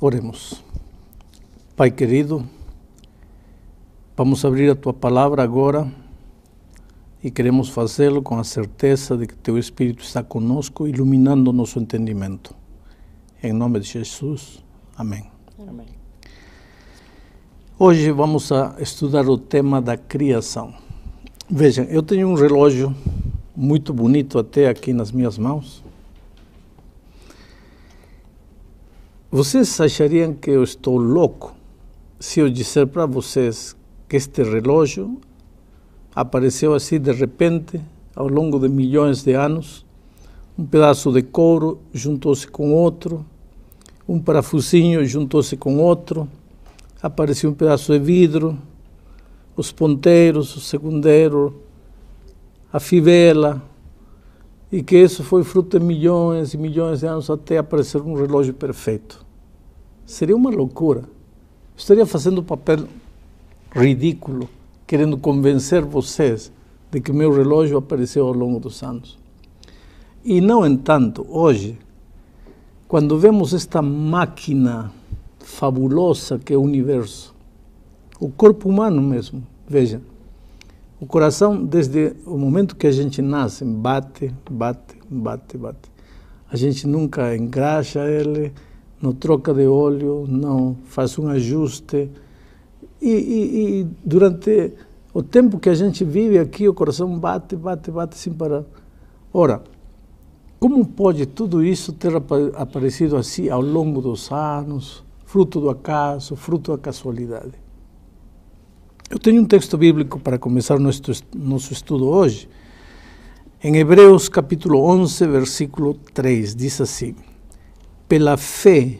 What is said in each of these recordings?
Oremos. Pai querido, vamos abrir a Tua Palavra agora e queremos fazê-lo com a certeza de que Teu Espírito está conosco, iluminando nosso entendimento. Em nome de Jesus, amém. Amém. Hoje vamos a estudar o tema da criação. Vejam, eu tenho um relógio muito bonito até aqui nas minhas mãos. Vocês achariam que eu estou louco se eu disser para vocês que este relógio apareceu assim de repente, ao longo de milhões de anos, um pedaço de couro juntou-se com outro, um parafusinho juntou-se com outro, apareceu um pedaço de vidro, os ponteiros, o segundero, a fivela, e que isso foi fruto de milhões e milhões de anos até aparecer um relógio perfeito. Seria uma loucura. Estaria fazendo um papel ridículo, querendo convencer vocês de que meu relógio apareceu ao longo dos anos. E, no entanto, hoje, quando vemos esta máquina fabulosa que é o universo, o corpo humano mesmo, veja, o coração, desde o momento que a gente nasce, bate, bate, bate, bate. A gente nunca engraxa ele, não troca de óleo, não faz um ajuste. E durante o tempo que a gente vive aqui, o coração bate, bate, bate sem parar. Ora, como pode tudo isso ter aparecido assim ao longo dos anos, fruto do acaso, fruto da casualidade? Eu tenho um texto bíblico para começar nosso estudo hoje. Em Hebreus capítulo 11, versículo 3, diz assim: pela fé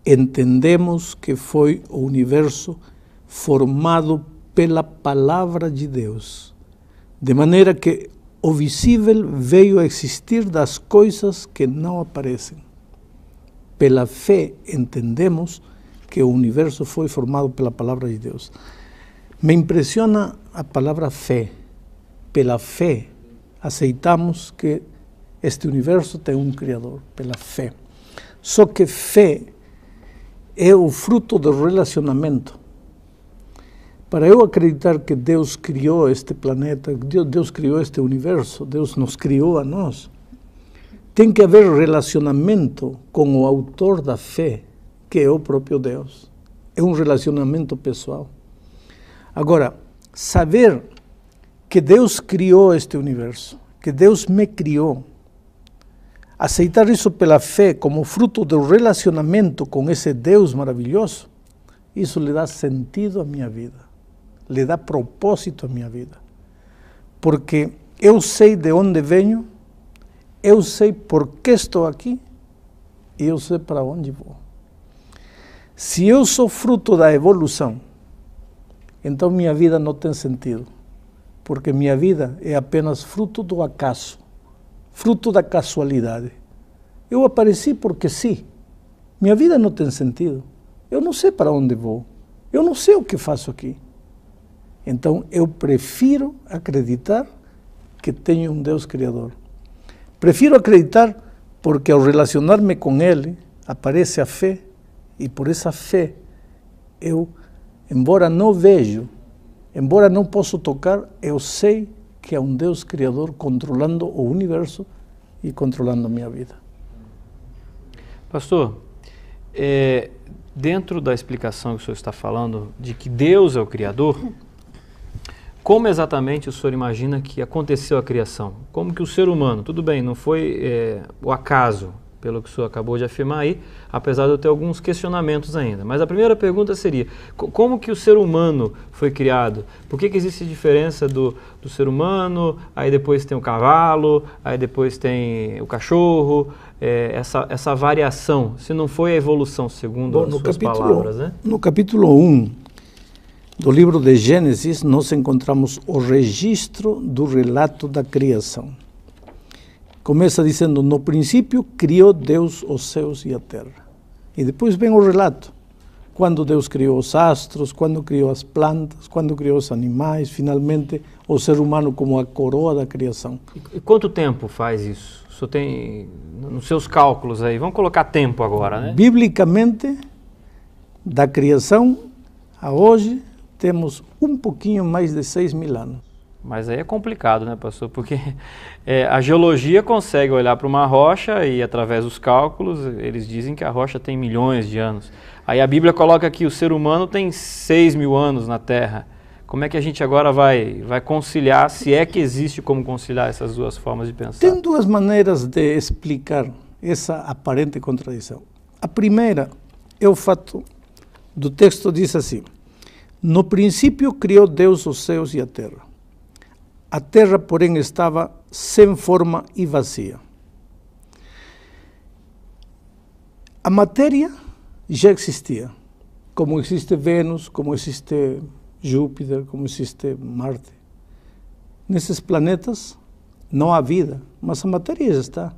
entendemos que foi o universo formado pela palavra de Deus, de maneira que o visível veio a existir das coisas que não aparecem. Pela fé entendemos que o universo foi formado pela palavra de Deus. Me impressiona a palavra fé. Pela fé aceitamos que este universo tem um Criador, pela fé. Só que fé é o fruto do relacionamento. Para eu acreditar que Deus criou este planeta, Deus criou este universo, Deus nos criou a nós, tem que haver relacionamento com o autor da fé, que é o próprio Deus. É um relacionamento pessoal. Agora, saber que Deus criou este universo, que Deus me criou, aceitar isso pela fé como fruto do relacionamento com esse Deus maravilhoso, isso lhe dá sentido à minha vida, lhe dá propósito à minha vida. Porque eu sei de onde venho, eu sei por que estou aqui e eu sei para onde vou. Se eu sou fruto da evolução, então minha vida não tem sentido, porque minha vida é apenas fruto do acaso, fruto da casualidade. Eu apareci porque sim. Minha vida não tem sentido. Eu não sei para onde vou. Eu não sei o que faço aqui. Então eu prefiro acreditar que tenho um Deus Criador. Prefiro acreditar porque ao relacionar-me com Ele, aparece a fé, e por essa fé eu, embora não vejo, embora não possa tocar, eu sei que há um Deus Criador controlando o universo e controlando a minha vida. Pastor, dentro da explicação que o senhor está falando de que Deus é o Criador, como exatamente o senhor imagina que aconteceu a criação? Como que o ser humano, tudo bem, não foi o acaso, pelo que o senhor acabou de afirmar aí, apesar de eu ter alguns questionamentos ainda. Mas a primeira pergunta seria, como que o ser humano foi criado? Por que existe diferença do ser humano, aí depois tem o cavalo, aí depois tem o cachorro, essa variação, se não foi a evolução, segundo as suas palavras, né? No capítulo 1 do livro de Gênesis, nós encontramos o registro do relato da criação. Começa dizendo, no princípio criou Deus os céus e a terra. E depois vem o relato. Quando Deus criou os astros, quando criou as plantas, quando criou os animais, finalmente o ser humano como a coroa da criação. E quanto tempo faz isso? O senhor tem nos seus cálculos aí, vamos colocar tempo agora, né? Biblicamente, Da criação a hoje, temos um pouquinho mais de 6.000 anos. Mas aí é complicado, né, pastor? Porque a geologia consegue olhar para uma rocha e, através dos cálculos, eles dizem que a rocha tem milhões de anos. Aí a Bíblia coloca que o ser humano tem 6.000 anos na Terra. Como é que a gente agora vai conciliar, se é que existe como conciliar essas duas formas de pensar? Tem duas maneiras de explicar essa aparente contradição. A primeira é o fato do texto, diz assim: no princípio criou Deus os céus e a terra. A terra, porém, estava sem forma e vazia. A matéria já existia, como existe Vênus, como existe Júpiter, como existe Marte. Nesses planetas não há vida, mas a matéria já está.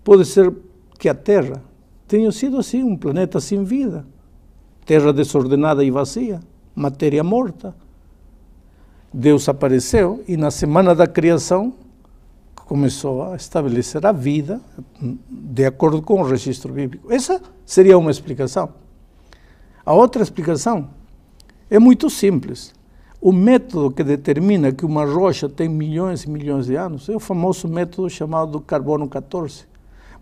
Pode ser que a Terra tenha sido assim, um planeta sem vida. Terra desordenada e vazia, matéria morta. Deus apareceu e na semana da criação começou a estabelecer a vida de acordo com o registro bíblico. Essa seria uma explicação. A outra explicação é muito simples. O método que determina que uma rocha tem milhões e milhões de anos é o famoso método chamado carbono 14.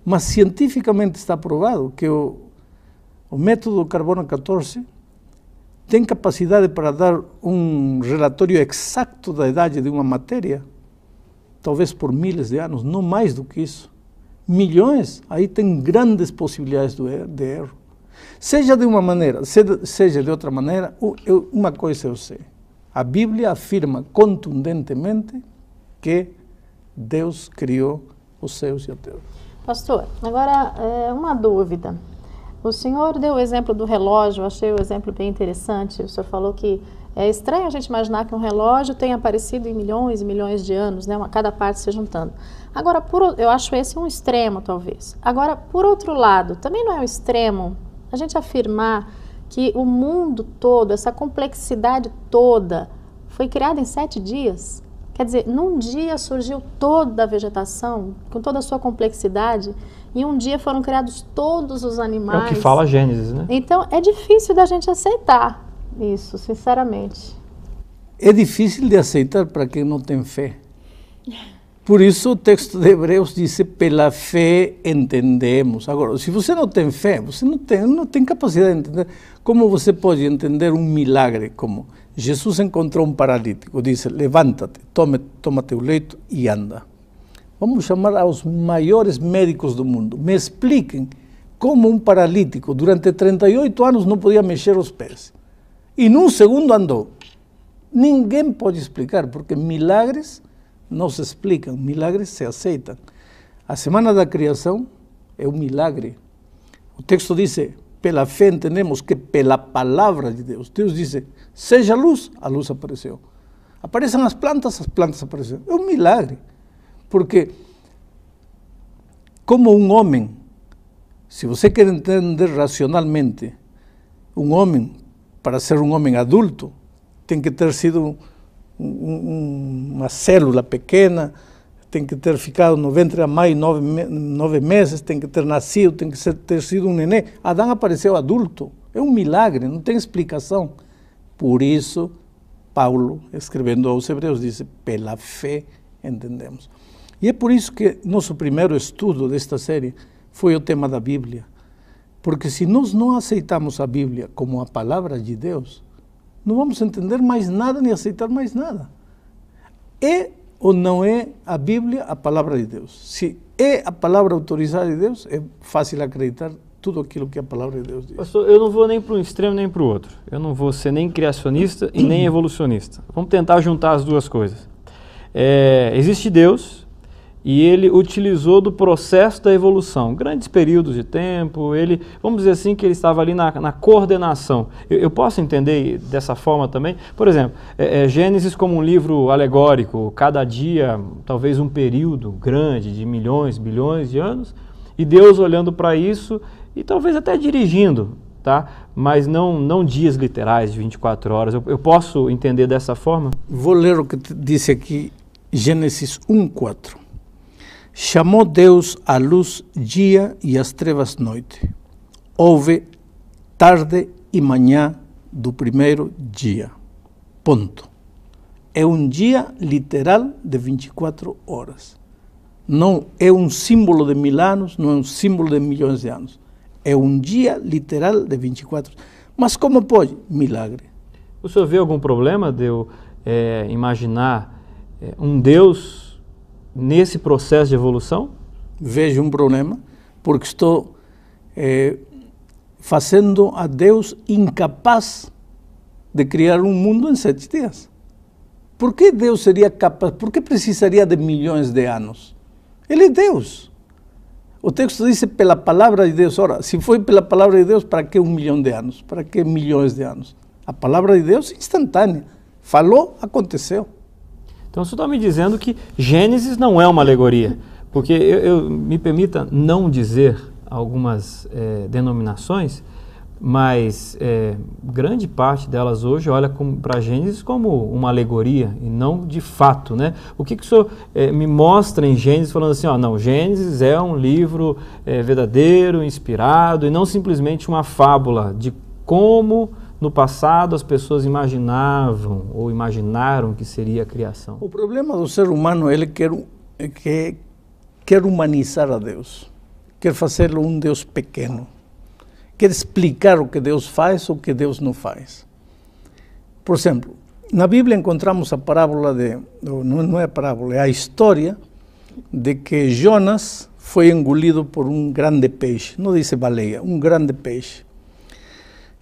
Mas cientificamente está provado que o método carbono 14 tem capacidade para dar um relatório exato da idade de uma matéria, talvez por miles de anos, não mais do que isso. Milhões, aí tem grandes possibilidades de erro. Seja de uma maneira, seja de outra maneira, uma coisa eu sei. A Bíblia afirma contundentemente que Deus criou os céus e a terra. Pastor, agora uma dúvida. O senhor deu o exemplo do relógio, eu achei o exemplo bem interessante. O senhor falou que é estranho a gente imaginar que um relógio tenha aparecido em milhões e milhões de anos, né? Cada parte se juntando. Agora, eu acho esse um extremo, talvez. Agora, por outro lado, também não é um extremo a gente afirmar que o mundo todo, essa complexidade toda, foi criada em 7 dias? Quer dizer, num dia surgiu toda a vegetação, com toda a sua complexidade, e um dia foram criados todos os animais. É o que fala a Gênesis, né? Então, é difícil da gente aceitar isso, sinceramente. É difícil de aceitar para quem não tem fé. Por isso o texto de Hebreus diz, pela fé entendemos. Agora, se você não tem fé, você não tem capacidade de entender. Como você pode entender um milagre como Jesus encontrou um paralítico, disse, levanta-te, toma teu leito e anda. Vamos chamar aos maiores médicos do mundo. Me expliquem como um paralítico durante 38 anos não podia mexer os pés. E num segundo andou. Ninguém pode explicar, porque milagres não se explicam, milagres se aceitam. A semana da criação é um milagre. O texto diz, pela fé entendemos que pela palavra de Deus. Deus diz, seja luz, a luz apareceu. Aparecem as plantas apareceram. É um milagre. Porque, como um homem, se você quer entender racionalmente, um homem, para ser um homem adulto, tem que ter sido uma célula pequena, tem que ter ficado no ventre a mãe 9 meses, tem que ter nascido, tem que ter sido um neném. Adão apareceu adulto. É um milagre, não tem explicação. Por isso, Paulo, escrevendo aos Hebreus, diz, pela fé entendemos. E é por isso que nosso primeiro estudo desta série foi o tema da Bíblia. Porque se nós não aceitamos a Bíblia como a palavra de Deus, não vamos entender mais nada nem aceitar mais nada. É ou não é a Bíblia a palavra de Deus? Se é a palavra autorizada de Deus, é fácil acreditar tudo aquilo que a palavra de Deus diz. Pastor, eu não vou nem para um extremo nem para o outro. Eu não vou ser nem criacionista e nem evolucionista. Vamos tentar juntar as duas coisas. Existe Deus e ele utilizou do processo da evolução, grandes períodos de tempo, vamos dizer assim, que ele estava ali na coordenação. Eu posso entender dessa forma também? Por exemplo, Gênesis como um livro alegórico, cada dia talvez um período grande de milhões, bilhões de anos, e Deus olhando para isso e talvez até dirigindo, tá? Mas não dias literais de 24 horas. Eu posso entender dessa forma? Vou ler o que disse aqui, Gênesis 1:4. Chamou Deus a luz dia e as trevas noite. Houve tarde e manhã do primeiro dia. Ponto. É um dia literal de 24 horas. Não é um símbolo de 1000 anos, não é um símbolo de milhões de anos. É um dia literal de 24 horas. Mas como pode? Milagre. O senhor vê algum problema de eu imaginar um Deus nesse processo de evolução? Vejo um problema, porque estou fazendo a Deus incapaz de criar um mundo em 7 dias. Por que Deus seria capaz? Por que precisaria de milhões de anos? Ele é Deus. O texto diz pela palavra de Deus. Ora, se foi pela palavra de Deus, para que 1 milhão de anos? Para que milhões de anos? A palavra de Deus é instantânea. Falou, aconteceu. Então, o senhor está me dizendo que Gênesis não é uma alegoria. Porque me permita não dizer algumas denominações, mas grande parte delas hoje olha para Gênesis como uma alegoria e não de fato, né? O que o senhor me mostra em Gênesis falando assim, não, Gênesis é um livro verdadeiro, inspirado e não simplesmente uma fábula de como no passado as pessoas imaginavam ou imaginaram que seria a criação? O problema do ser humano, ele quer humanizar a Deus, quer fazê-lo um Deus pequeno. Quer explicar o que Deus faz ou o que Deus não faz. Por exemplo, na Bíblia encontramos a parábola não é a parábola, é a história de que Jonas foi engolido por um grande peixe, não diz baleia, um grande peixe.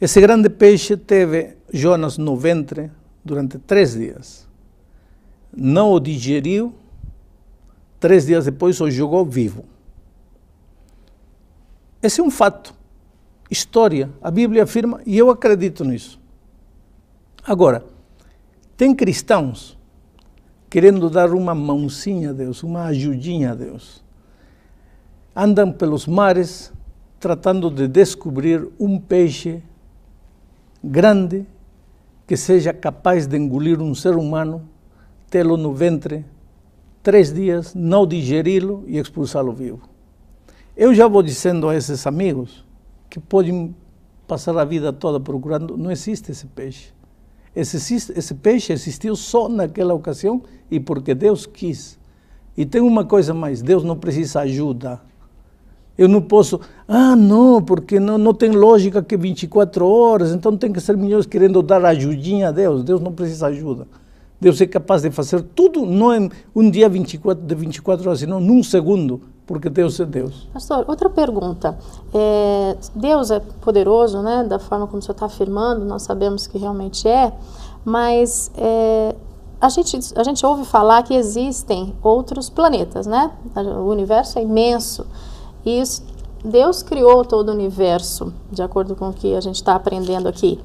Esse grande peixe teve Jonas no ventre durante 3 dias. Não o digeriu, 3 dias depois o jogou vivo. Esse é um fato. História, a Bíblia afirma, e eu acredito nisso. Agora, tem cristãos querendo dar uma mãozinha a Deus, uma ajudinha a Deus. Andam pelos mares tratando de descobrir um peixe grande que seja capaz de engolir um ser humano, tê-lo no ventre 3 dias, não digeri-lo e expulsá-lo vivo. Eu já vou dizendo a esses amigos que podem passar a vida toda procurando, não existe esse peixe. Esse peixe existiu só naquela ocasião e porque Deus quis. E tem uma coisa mais, Deus não precisa ajuda. Eu não posso, não, porque não tem lógica que 24 horas, então tem que ser milhões querendo dar ajudinha a Deus. Deus não precisa ajuda. Deus é capaz de fazer tudo, não em um dia de 24 horas, senão num segundo, porque Deus é Deus. Pastor, outra pergunta. Deus é poderoso, né? Da forma como o senhor está afirmando, nós sabemos que realmente é, mas a gente ouve falar que existem outros planetas, né? O universo é imenso. E Deus criou todo o universo, de acordo com o que a gente está aprendendo aqui.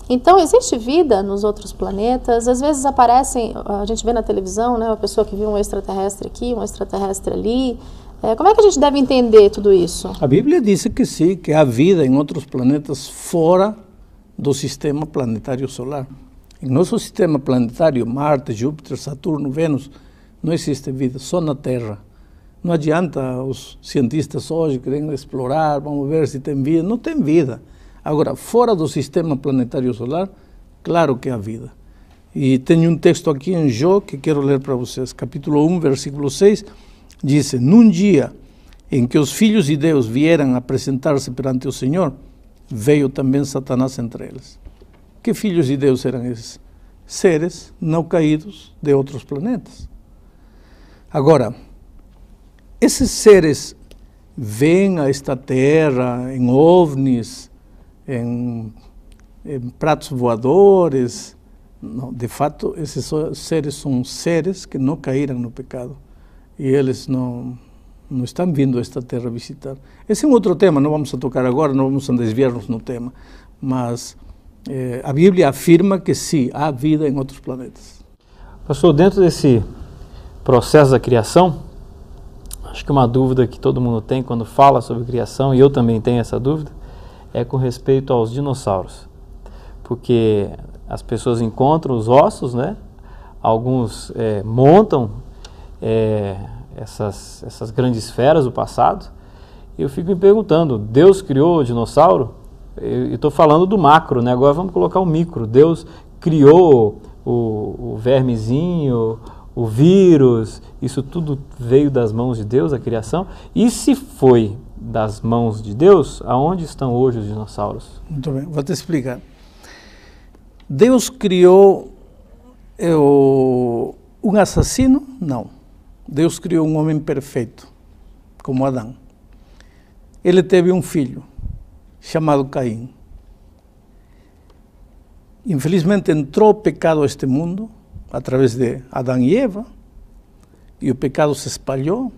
Então, existe vida nos outros planetas? Às vezes aparecem, a gente vê na televisão, né, uma pessoa que viu um extraterrestre aqui, um extraterrestre ali. Como é que a gente deve entender tudo isso? A Bíblia diz que sim, que há vida em outros planetas fora do sistema planetário solar. Em nosso sistema planetário, Marte, Júpiter, Saturno, Vênus, não existe vida, só na Terra. Não adianta os cientistas hoje querem explorar, vamos ver se tem vida. Não tem vida. Agora, fora do sistema planetário solar, claro que há vida. E tenho um texto aqui em Jó que quero ler para vocês. Capítulo 1, versículo 6, diz: num dia em que os filhos de Deus vieram apresentar-se perante o Senhor, veio também Satanás entre eles. Que filhos de Deus eram esses? Seres não caídos de outros planetas. Agora, esses seres vêm a esta terra em ovnis, em pratos voadores. Não, de fato, esses seres são seres que não caíram no pecado. E eles não estão vindo a esta terra visitar. Esse é um outro tema, não vamos a tocar agora, não vamos a desviar-nos no tema. Mas a Bíblia afirma que sim, há vida em outros planetas. Pastor, dentro desse processo da criação, acho que uma dúvida que todo mundo tem quando fala sobre criação, e eu também tenho essa dúvida, é com respeito aos dinossauros. Porque as pessoas encontram os ossos, né? Alguns montam essas grandes feras do passado, e eu fico me perguntando, Deus criou o dinossauro? eu estou falando do macro, né? Agora vamos colocar o micro. Deus criou o vermezinho, o vírus, isso tudo veio das mãos de Deus, a criação. E se foi das mãos de Deus, aonde estão hoje os dinossauros? Muito bem, vou te explicar. Deus criou um assassino? Não. Deus criou um homem perfeito, como Adão. Ele teve um filho, chamado Caim. Infelizmente entrou o pecado a este mundo, através de Adão e Eva, e o pecado se espalhou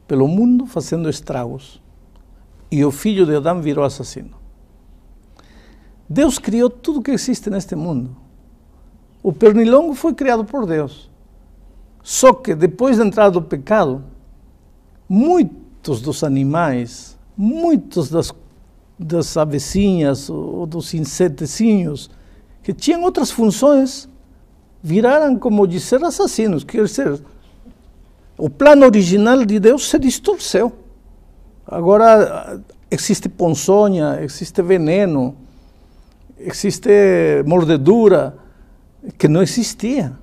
pelo mundo, fazendo estragos. E o filho de Adão virou assassino. Deus criou tudo que existe neste mundo. O pernilongo foi criado por Deus. Só que depois da entrada do pecado, muitos dos animais, muitos das avecinhas ou dos insetezinhos, que tinham outras funções, viraram, como dizer, assassinos. Quer dizer, o plano original de Deus se distorceu. Agora existe ponçonha, existe veneno, existe mordedura, que não existia.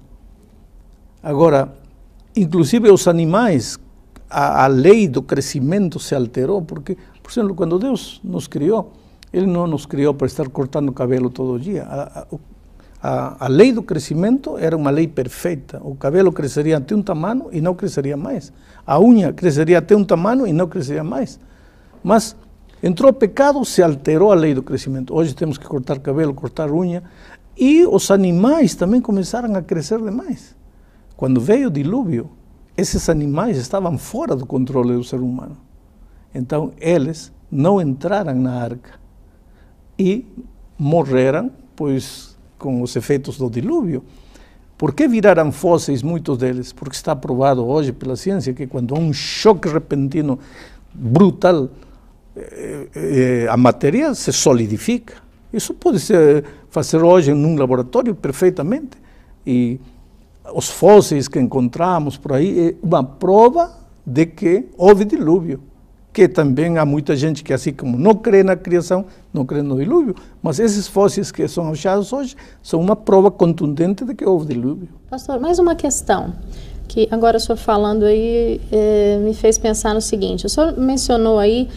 Agora, inclusive os animais, a lei do crescimento se alterou, porque, por exemplo, quando Deus nos criou, Ele não nos criou para estar cortando cabelo todo dia. A lei do crescimento era uma lei perfeita. O cabelo cresceria até um tamanho e não cresceria mais. A unha cresceria até um tamanho e não cresceria mais. Mas entrou o pecado, se alterou a lei do crescimento. Hoje temos que cortar cabelo, cortar unha. E os animais também começaram a crescer demais. Quando veio o dilúvio, esses animais estavam fora do controle do ser humano. Então, eles não entraram na arca e morreram, pois, com os efeitos do dilúvio. Por que viraram fósseis muitos deles? Porque está provado hoje pela ciência que quando há um choque repentino brutal, a matéria se solidifica. Isso pode ser fazer hoje em um laboratório perfeitamente. E os fósseis que encontramos por aí é uma prova de que houve dilúvio. Que também há muita gente que, assim como não crê na criação, não crê no dilúvio, mas esses fósseis que são achados hoje são uma prova contundente de que houve dilúvio. Pastor, mais uma questão, que agora o senhor falando aí me fez pensar no seguinte: o senhor mencionou aí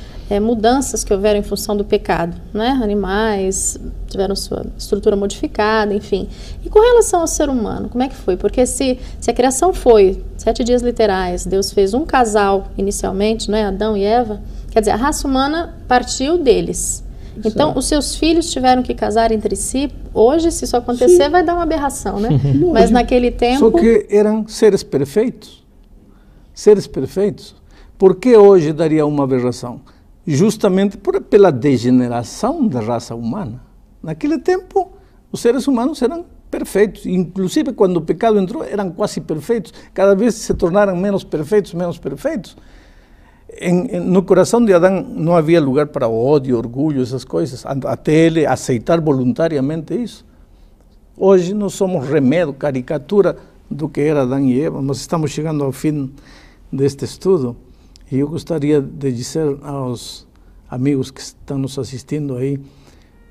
mudanças que houveram em função do pecado, né? Animais tiveram sua estrutura modificada, enfim. E com relação ao ser humano, como é que foi? Porque se a criação foi 7 dias literais, Deus fez um casal inicialmente, né? Adão e Eva, quer dizer, a raça humana partiu deles. Então, os seus filhos tiveram que casar entre si. Hoje, se isso acontecer, sim, vai dar uma aberração, né? Mas naquele tempo... Só que eram seres perfeitos. Seres perfeitos. Por que hoje daria uma aberração? Justamente pela degeneração da raça humana. Naquele tempo, os seres humanos eram perfeitos. Inclusive, quando o pecado entrou, eram quase perfeitos. Cada vez se tornaram menos perfeitos, menos perfeitos. No coração de Adão não havia lugar para ódio, orgulho, essas coisas, até ele aceitar voluntariamente isso. Hoje nós somos remédio, caricatura do que era Adão e Eva, mas estamos chegando ao fim deste estudo e eu gostaria de dizer aos amigos que estão nos assistindo aí,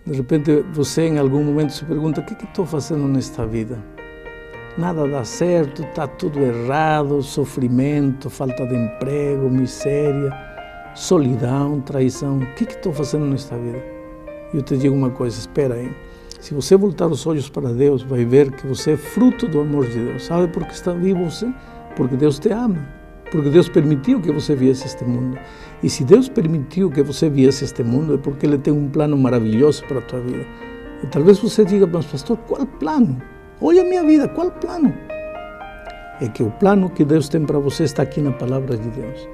de repente você em algum momento se pergunta: o que estou fazendo nesta vida? Nada dá certo, está tudo errado, sofrimento, falta de emprego, miséria, solidão, traição. O que estou fazendo nesta vida? Eu te digo uma coisa, espera aí. Se você voltar os olhos para Deus, vai ver que você é fruto do amor de Deus. Sabe por que está vivo você? Porque Deus te ama. Porque Deus permitiu que você viesse este mundo. E se Deus permitiu que você viesse este mundo, é porque Ele tem um plano maravilhoso para a tua vida. E talvez você diga: mas pastor, qual plano? Olha a minha vida, qual plano? É que o plano que Deus tem para você está aqui na palavra de Deus.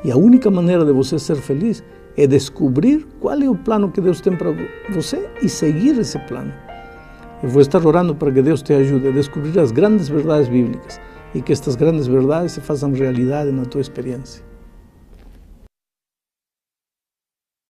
E a única maneira de você ser feliz é descobrir qual é o plano que Deus tem para você e seguir esse plano. Eu vou estar orando para que Deus te ajude a descobrir as grandes verdades bíblicas e que estas grandes verdades se façam realidade na tua experiência.